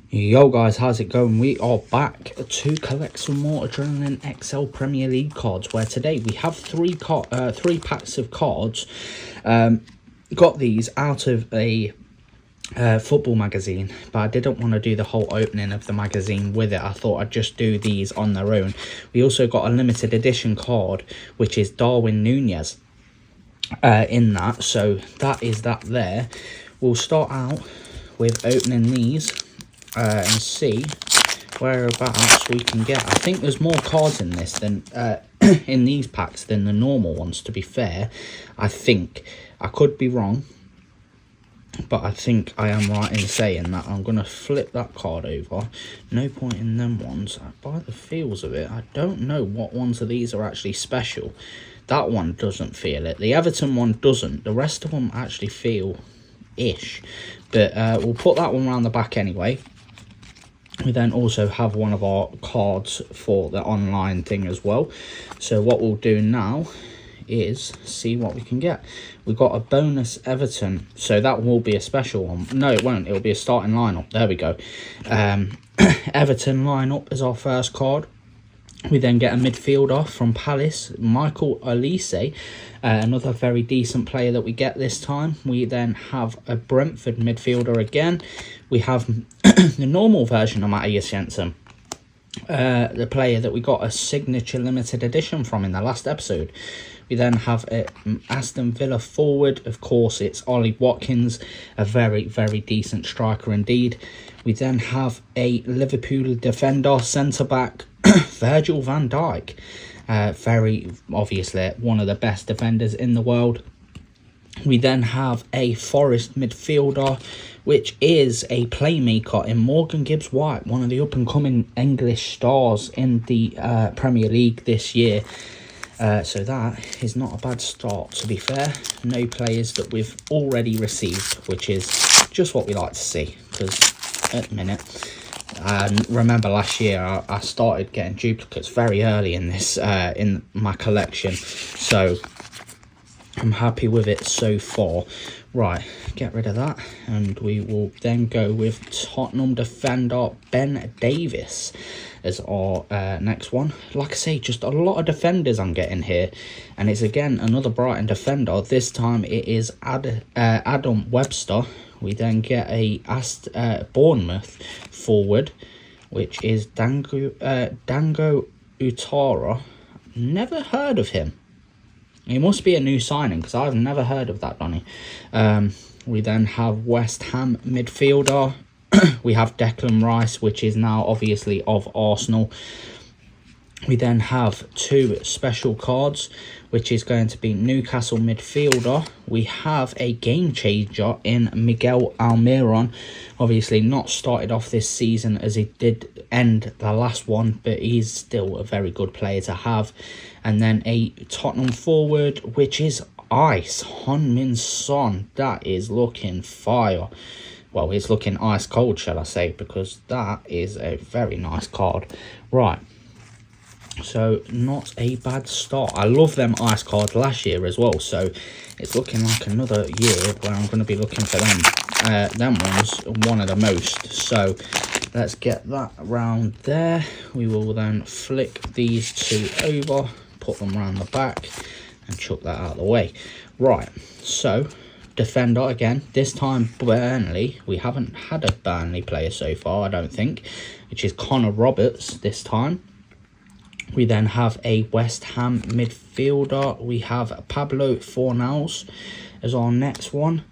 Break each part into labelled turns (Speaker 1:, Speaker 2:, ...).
Speaker 1: Yo guys, how's it going? We are back to collect some more Adrenalyn XL Premier League cards, where today we have three packs of cards. Got these out of a football magazine, but I didn't want to do the whole opening of the magazine with it. I thought I'd just do these on their own. We also got a limited edition card, which is Darwin Nunez in that, so that is that there. We'll start out with opening these and see whereabouts we can get. I think there's more cards in this than in these packs than the normal ones, to be fair. I think I could be wrong, but I think I am right in saying that. I'm going to flip that card over. No point in them ones. By the feels of it, I don't know what ones of these are actually special. That one doesn't feel it. The Everton one doesn't. The rest of them actually feel ish, but we'll put that one around the back anyway. We then also have one of our cards for the online thing as well. So what we'll do now is see what we can get. We've got a bonus Everton, so that will be a special one. No, it won't. It'll be a starting lineup. There we go. Everton lineup is our first card. We then get a midfielder from Palace, Michael Olise, another very decent player that we get this time. We then have a Brentford midfielder again. We have the normal version of Matthias Jensen, the player that we got a signature limited edition from in the last episode. We then have an Aston Villa forward. Of course, it's Ollie Watkins, a very, very decent striker indeed. We then have a Liverpool defender, centre-back, Virgil van Dijk. Very obviously one of the best defenders in the world. We then have a Forest midfielder, which is a playmaker in Morgan Gibbs-White, one of the up-and-coming English stars in the Premier League this year. So that is not a bad start, to be fair. No players that we've already received, which is just what we like to see, because at the minute, remember last year I started getting duplicates very early in this in my collection, so I'm happy with it so far. Right, get rid of that, and we will then go with Tottenham defender Ben Davies as our next one. Like I say, just a lot of defenders I'm getting here, and it's again another Brighton defender. This time it is Adam Webster. We then get a Bournemouth forward, which is Dango Utara. Never heard of him. He must be a new signing, because I've never heard of that, Donny. We then have West Ham midfielder. We have Declan Rice, which is now obviously of Arsenal. We then have two special cards, which is going to be Newcastle midfielder. We have a game changer in Miguel Almiron. Obviously not started off this season as he did end the last one, but he's still a very good player to have. And then a Tottenham forward, which is Ice Heung-min Son. That is looking fire. Well, it's looking ice cold, shall I say, because that is a very nice card. Right. So not a bad start. I love them ice cards last year as well, so it's looking like another year where I'm going to be looking for them. Them ones, one of the most. So let's get that around there. We will then flick these two over, put them around the back, and chuck that out of the way. Right, so defender again. This time Burnley. We haven't had a Burnley player so far, I don't think, which is Connor Roberts this time. We then have a West Ham midfielder. We have Pablo Fornals as our next one.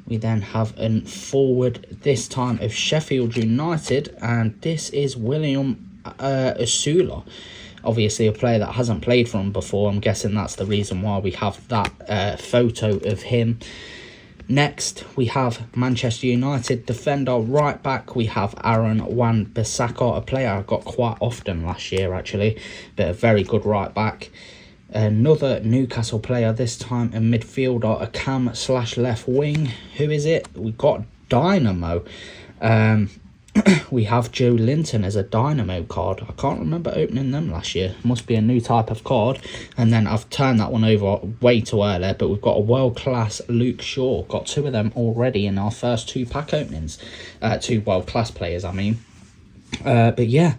Speaker 1: We then have a forward, this time of Sheffield United, and this is William Asula. Obviously a player that hasn't played for him before. I'm guessing that's the reason why we have that photo of him. Next, we have Manchester United defender right back. We have Aaron Wan-Bissaka, a player I got quite often last year actually, but a very good right back. Another Newcastle player, this time a midfielder, a cam/left wing. Who is it? We got Dynamo. we have Joe Linton as a Dynamo card. I can't remember opening them last year. Must be a new type of card. And then I've turned that one over way too early, but we've got a world-class Luke Shaw. Got 2 of them already in our first 2 pack openings. 2 world-class players, I mean. But yeah,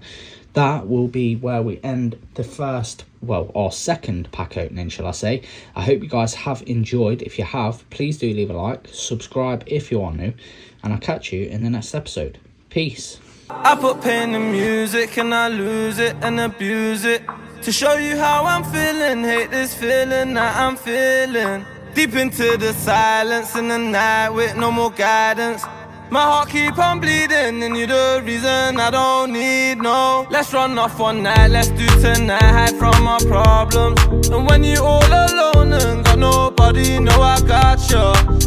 Speaker 1: that will be where we end the first, well, our second pack opening, shall I say. I hope you guys have enjoyed. If you have, please do leave a like, subscribe if you are new, and I'll catch you in the next episode. Peace.
Speaker 2: I put pain in music and I lose it and abuse it to show you how I'm feeling. Hate this feeling that I'm feeling. Deep into the silence in the night with no more guidance. My heart keep on bleeding and you're the reason I don't need no. Let's run off one night, let's do tonight, hide from our problems. And when you're all alone and got nobody, know I got you.